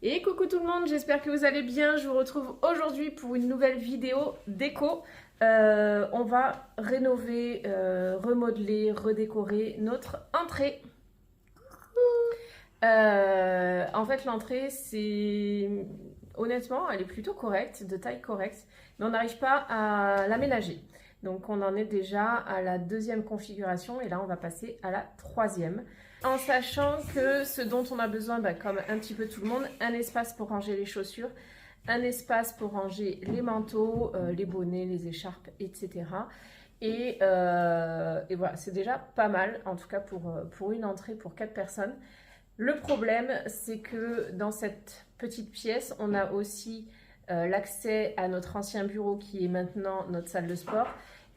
Et coucou tout le monde, j'espère que vous allez bien. Je vous retrouve aujourd'hui pour une nouvelle vidéo déco. On va rénover, remodeler, redécorer notre entrée. En fait, l'entrée, c'est... Honnêtement, elle est plutôt correcte, de taille correcte, mais on n'arrive pas à l'aménager. Donc on en est déjà à la deuxième configuration et là on va passer à la troisième. En sachant que ce dont on a besoin, comme un petit peu tout le monde, un espace pour ranger les chaussures, un espace pour ranger les manteaux, les bonnets, les écharpes, etc. Et voilà, c'est déjà pas mal, en tout cas pour une entrée pour 4 personnes. Le problème, c'est que dans cette petite pièce, on a aussi l'accès à notre ancien bureau qui est maintenant notre salle de sport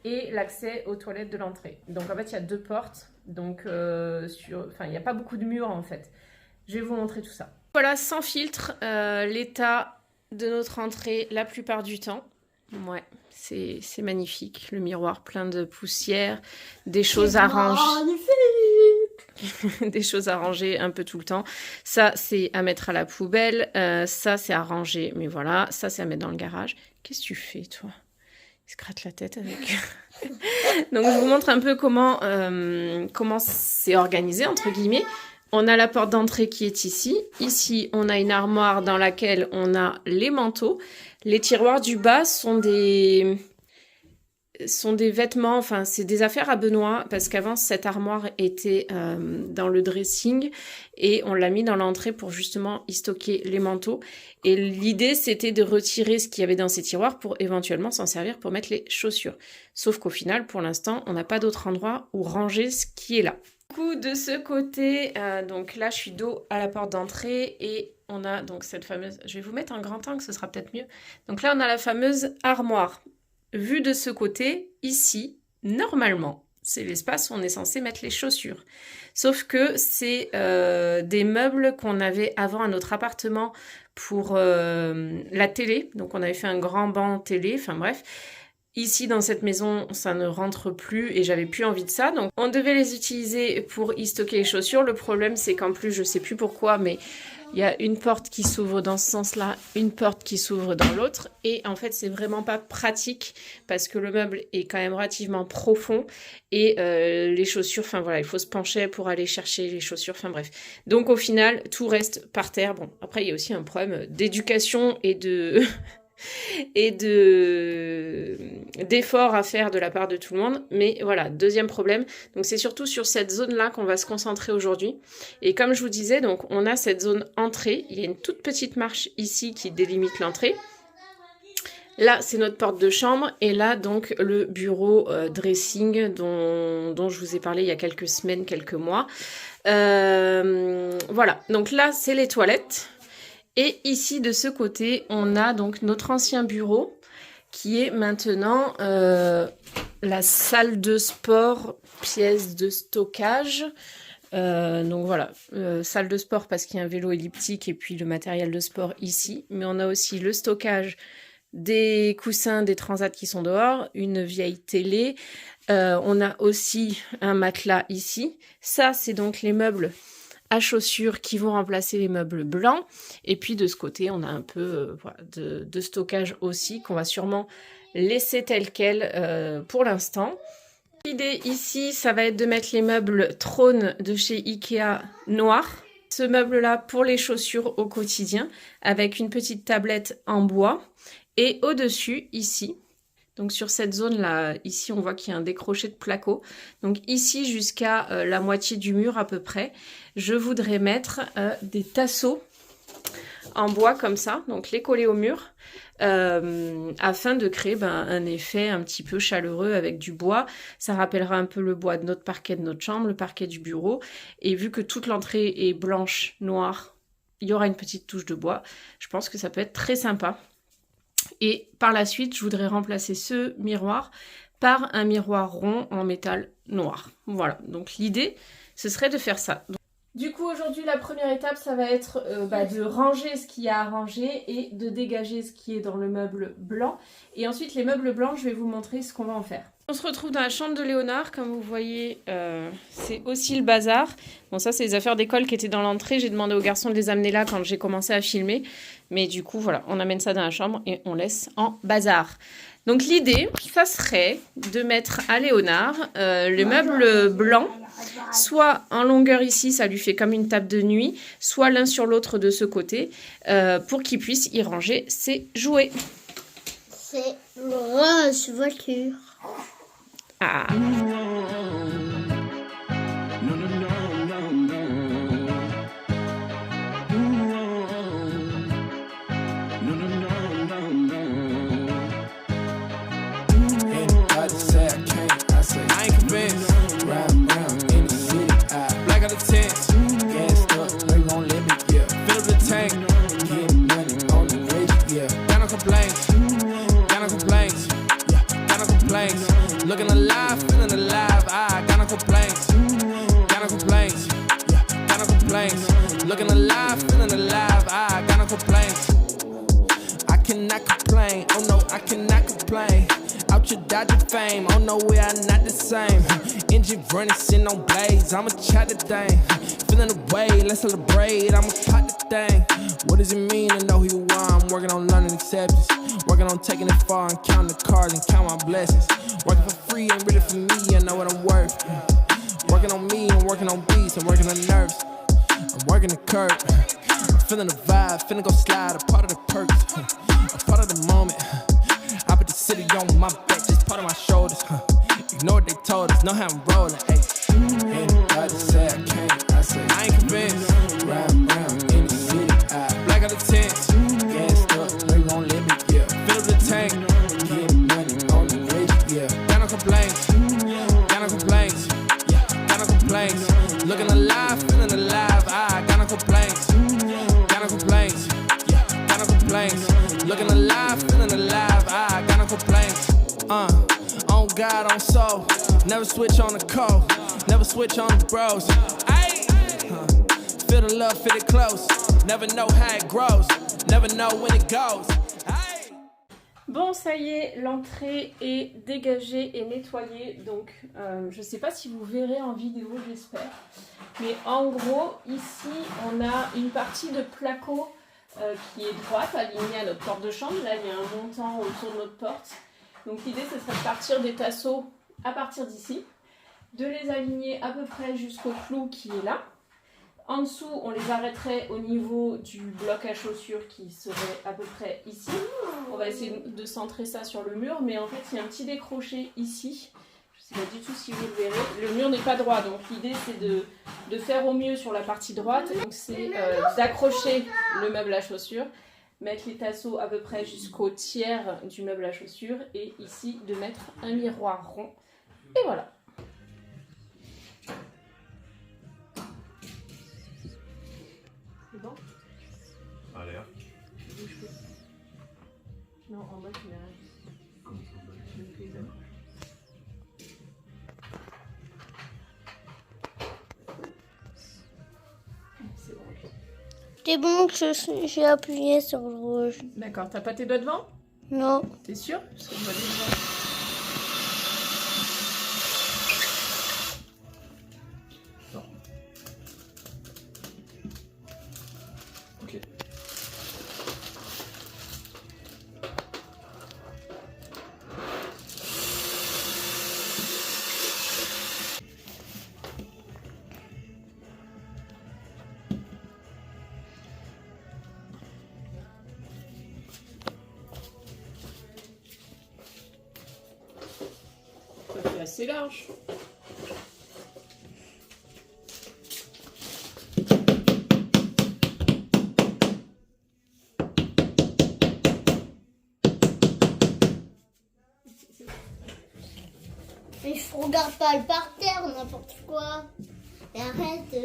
et l'accès aux toilettes de l'entrée. Donc en fait, il y a deux portes, donc il n'y a pas beaucoup de murs en fait. Je vais vous montrer tout ça. Voilà, sans filtre, l'état de notre entrée la plupart du temps. Ouais, c'est magnifique. Le miroir plein de poussière, des choses à ranger. Des choses à ranger un peu tout le temps. Ça, c'est à mettre à la poubelle. Ça, c'est à ranger. Mais voilà, ça, c'est à mettre dans le garage. Qu'est-ce que tu fais, toi? Il se gratte la tête avec... Donc, je vous montre un peu comment c'est organisé, entre guillemets. On a la porte d'entrée qui est ici. Ici, on a une armoire dans laquelle on a les manteaux. Les tiroirs du bas sont des vêtements, enfin c'est des affaires à Benoît parce qu'avant cette armoire était dans le dressing et on l'a mis dans l'entrée pour justement y stocker les manteaux et l'idée c'était de retirer ce qu'il y avait dans ces tiroirs pour éventuellement s'en servir pour mettre les chaussures. Sauf qu'au final pour l'instant on n'a pas d'autre endroit où ranger ce qui est là. Du coup de ce côté, donc là je suis dos à la porte d'entrée et on a donc cette fameuse, je vais vous mettre un grand angle, ce sera peut-être mieux. Donc là on a la fameuse armoire. Vu de ce côté, ici, normalement, c'est l'espace où on est censé mettre les chaussures. Sauf que c'est des meubles qu'on avait avant à notre appartement pour la télé. Donc on avait fait un grand banc télé, enfin bref. Ici, dans cette maison, ça ne rentre plus et j'avais plus envie de ça. Donc on devait les utiliser pour y stocker les chaussures. Le problème, c'est qu'en plus, je sais plus pourquoi, mais il y a une porte qui s'ouvre dans ce sens-là, une porte qui s'ouvre dans l'autre. Et en fait, c'est vraiment pas pratique parce que le meuble est quand même relativement profond. Et les chaussures, enfin voilà, il faut se pencher pour aller chercher les chaussures, enfin bref. Donc au final, tout reste par terre. Bon, après, il y a aussi un problème d'éducation et de... d'efforts à faire de la part de tout le monde. Mais voilà, deuxième problème. Donc c'est surtout sur cette zone-là qu'on va se concentrer aujourd'hui. Et comme je vous disais, donc on a cette zone entrée. Il y a une toute petite marche ici qui délimite l'entrée. Là, c'est notre porte de chambre. Et là, donc, le bureau dressing dont je vous ai parlé il y a quelques semaines, quelques mois. Voilà. Donc là, c'est les toilettes. Et ici, de ce côté, on a donc notre ancien bureau qui est maintenant la salle de sport, pièce de stockage. Donc voilà, salle de sport parce qu'il y a un vélo elliptique et puis le matériel de sport ici. Mais on a aussi le stockage des coussins, des transats qui sont dehors, une vieille télé. On a aussi un matelas ici. Ça, c'est donc les meubles à chaussures qui vont remplacer les meubles blancs. Et puis de ce côté, on a un peu voilà, de stockage aussi qu'on va sûrement laisser tel quel pour l'instant. L'idée ici, ça va être de mettre les meubles trône de chez Ikea noirs. Ce meuble-là pour les chaussures au quotidien avec une petite tablette en bois. Et au-dessus, ici, donc sur cette zone-là, ici, on voit qu'il y a un décroché de placo. Donc ici, jusqu'à la moitié du mur à peu près, je voudrais mettre des tasseaux en bois comme ça, donc les coller au mur, afin de créer un effet un petit peu chaleureux avec du bois. Ça rappellera un peu le bois de notre parquet de notre chambre, le parquet du bureau. Et vu que toute l'entrée est blanche, noire, il y aura une petite touche de bois. Je pense que ça peut être très sympa. Et par la suite, je voudrais remplacer ce miroir par un miroir rond en métal noir. Voilà, donc l'idée, ce serait de faire ça. Du coup, aujourd'hui, la première étape, ça va être de ranger ce qu'il y a à ranger et de dégager ce qui est dans le meuble blanc. Et ensuite, les meubles blancs, je vais vous montrer ce qu'on va en faire. On se retrouve dans la chambre de Léonard. Comme vous voyez, c'est aussi le bazar. Bon, ça, c'est les affaires d'école qui étaient dans l'entrée. J'ai demandé aux garçons de les amener là quand j'ai commencé à filmer. Mais du coup, voilà, on amène ça dans la chambre et on laisse en bazar. Donc, l'idée, ça serait de mettre à Léonard le meuble blanc, soit en longueur ici, ça lui fait comme une table de nuit, soit l'un sur l'autre de ce côté, pour qu'il puisse y ranger ses jouets. C'est rose voiture. Ah. Looking alive, feeling alive, I got no complaints. Got no complaints, yeah, got no complaints. Looking alive, feeling alive, I got no complaints. I cannot complain, oh no, I cannot complain. Out your dodging fame, oh no, we are not the same. Engine running, sitting on blades, I'ma chat the thing. Feeling the way, let's celebrate, I'ma pop the thing. What does it mean to know who you are? I'm working on learning acceptance. Working on taking it far and counting the cards and count my blessings. Working for free ain't really for me, I know what I'm worth. Working on me and working on beats and working on nerves. I'm working the curb. I'm feeling the vibe, finna go slide, a part of the perks, a part of the moment. I put the city on my back, just part of my shoulders. Ignore what they told us, know how I'm rolling. Hey, anybody say I can't, I say I ain't convinced. Ride around in the city, black out the tents, gassed up, they won't let me, yeah. Fill up the tank, get money on the rich, yeah. Got no complaints, got no complaints, yeah. Got no complaints. Looking alive, feeling alive, I got no complaints, got no complaints, yeah. Got no complaints. Looking alive, feeling alive, I got no complaints. On God, on soul. Never switch on the code. Never switch on the bros. Ay, feel the love, feel it close. Never know how it grows. Never know when it goes. Ay. Bon, ça y est, l'entrée est dégagée et nettoyée. Donc, je ne sais pas si vous verrez en vidéo, j'espère. Mais en gros, ici, on a une partie de placo qui est droite, alignée à notre porte de chambre. Là, il y a un montant autour de notre porte. Donc l'idée, ce serait de partir des tasseaux à partir d'ici, de les aligner à peu près jusqu'au clou qui est là. En dessous, on les arrêterait au niveau du bloc à chaussures qui serait à peu près ici. On va essayer de centrer ça sur le mur, mais en fait, il y a un petit décroché ici. Je ne sais pas du tout si vous le verrez. Le mur n'est pas droit, donc l'idée, c'est de faire au mieux sur la partie droite. Donc c'est d'accrocher le meuble à chaussures, mettre les tasseaux à peu près jusqu'au tiers du meuble à chaussures et ici de mettre un miroir rond. Et voilà. C'est bon? Allez. Non, en bas tu mets rien. Comme ça, Je mets les amis. C'est bon. C'est bon que j'ai appuyé sur le rouge. D'accord, t'as pas tes doigts devant? Non. T'es sûr? Parce que je vois des doigts. Non. Ok. Ça fait assez large. Mais je regarde pas le par terre, n'importe quoi. Et arrête.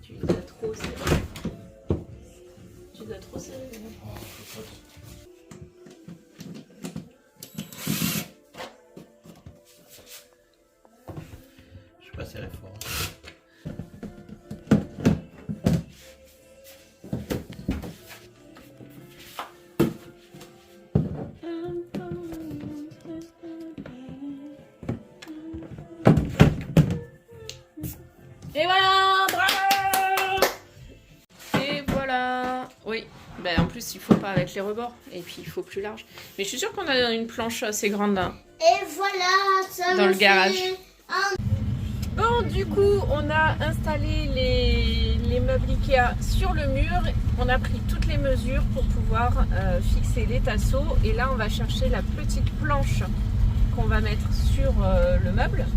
Tu les as trop serrés. Tu les as trop serrés. Je suis pas serré fort. Oui, ben, en plus il faut pas avec les rebords et puis il faut plus large. Mais je suis sûre qu'on a une planche assez grande hein, Et voilà, ça dans me le garage. fait Bon, du coup, on a installé les meubles Ikea sur le mur. On a pris toutes les mesures pour pouvoir fixer les tasseaux. Et là, on va chercher la petite planche qu'on va mettre sur le meuble.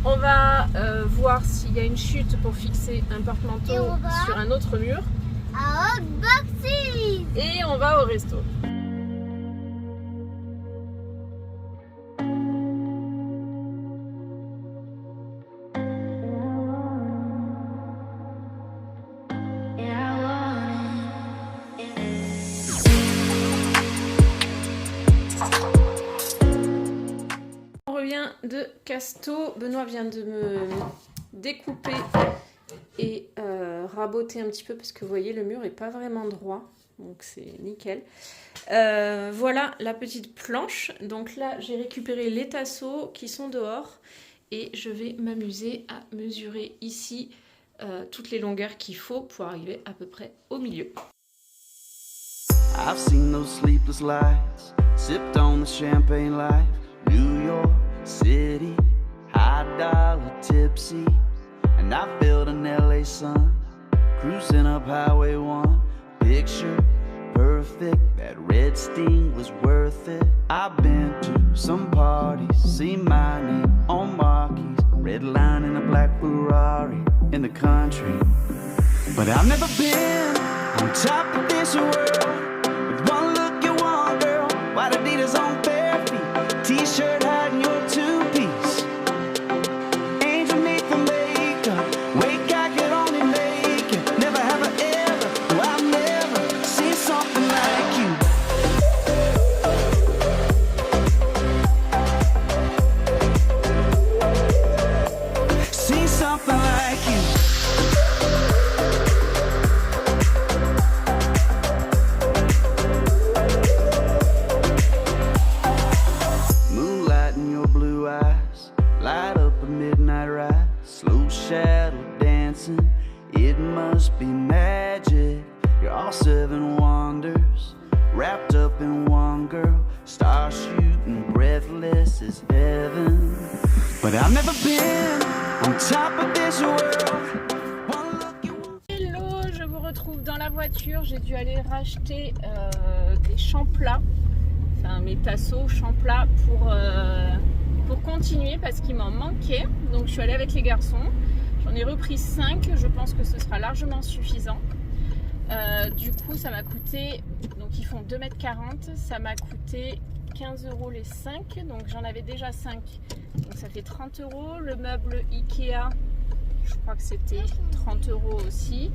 On va voir s'il y a une chute pour fixer un Et porte-manteau on va sur un autre mur. à unboxing. Et on va au resto. On revient de Casto. Benoît vient de me découper et raboter un petit peu parce que vous voyez le mur est pas vraiment droit, donc c'est nickel. Voilà la petite planche. Donc là j'ai récupéré les tasseaux qui sont dehors et je vais m'amuser à mesurer ici toutes les longueurs qu'il faut pour arriver à peu près au milieu. I've seen those sleepless lights, sipped on the champagne life, New York City, high dollar tipsy, and I felt an LA sun, cruising up Highway 1, picture perfect, that red sting was worth it. I've been to some parties, seen my name on marquees, red line in a black Ferrari, in the country, but I've never been on top of this world. One look at one girl, white Adidas on bare feet, t-shirt hiding your two-piece, angel made for makeup, wake I could only make it, never have I ever, no I've never seen something like you. Seen something like you. Light up a midnight ride, slow shadow dancing. It must be magic. You're all seven wonders, wrapped up in one girl. Star shooting, breathless as heaven. But I've never been on top of this world. One look you... Hello, je vous retrouve dans la voiture. J'ai dû aller racheter des champs plats, enfin mes tasseaux champs plats pour continuer parce qu'il m'en manquait. Donc je suis allée avec les garçons, j'en ai repris 5, je pense que ce sera largement suffisant. Du coup ça m'a coûté, donc ils font 2,40 m, ça m'a coûté 15 € les 5, donc j'en avais déjà 5, donc ça fait 30 €. Le meuble Ikea, je crois que c'était 30 € aussi.